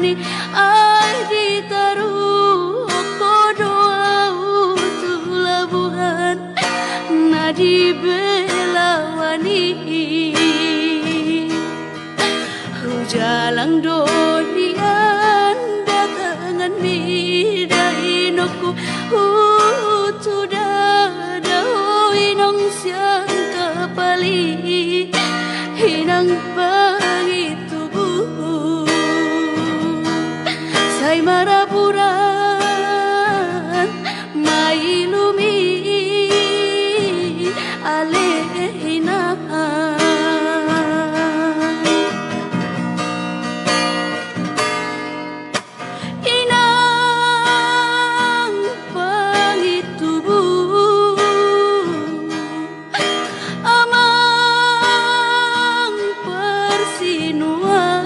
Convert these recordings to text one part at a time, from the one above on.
ni ay ditaruh doa tulabuhan na di belawani hujalang donian datangan midainoku sudah daw inong siyang kapali hinang pangitubuh say marapuran mailumi alehina inang pangitubuh amang persinuan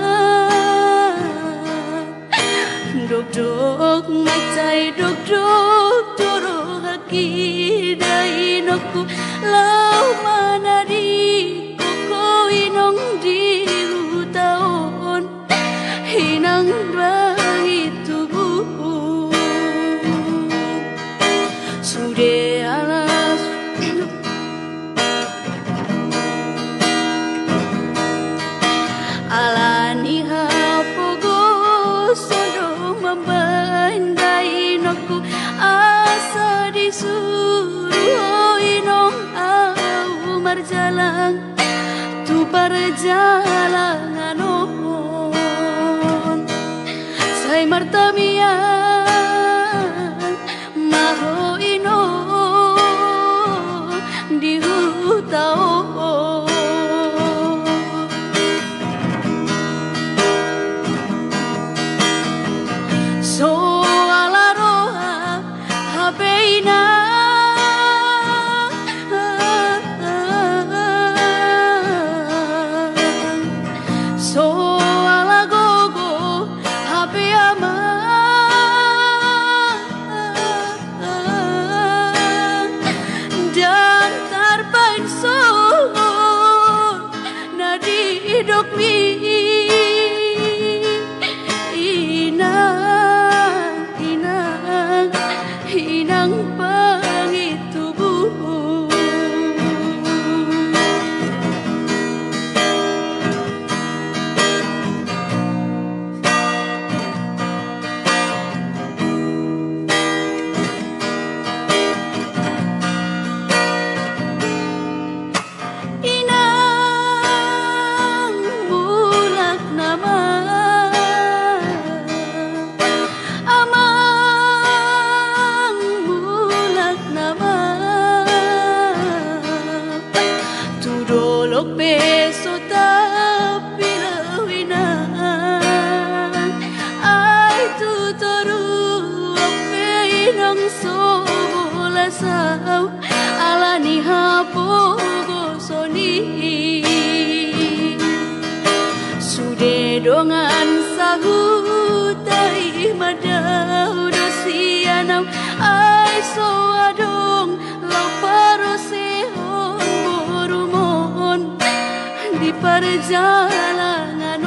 dok-dok macai dok-dok toro haki dainoku lau manari koko inong di hutaon hinang bangi tubuh sude alas alani hapogo sodo membandai noku asa disuruh inong au marjalang tu perjalanan on say martamian maho ino di hutao so alaroha habeina so alagogo habeama dan tarbain songon nadi idok mi hinang pangitubuh inang bulak nama tudolok beso tapi lawinan ay tutoru ape inong sobolasau alani hapogo soni sude dongan sahutai madau dosianam ay so adong lau parosehon borumon di perjalanan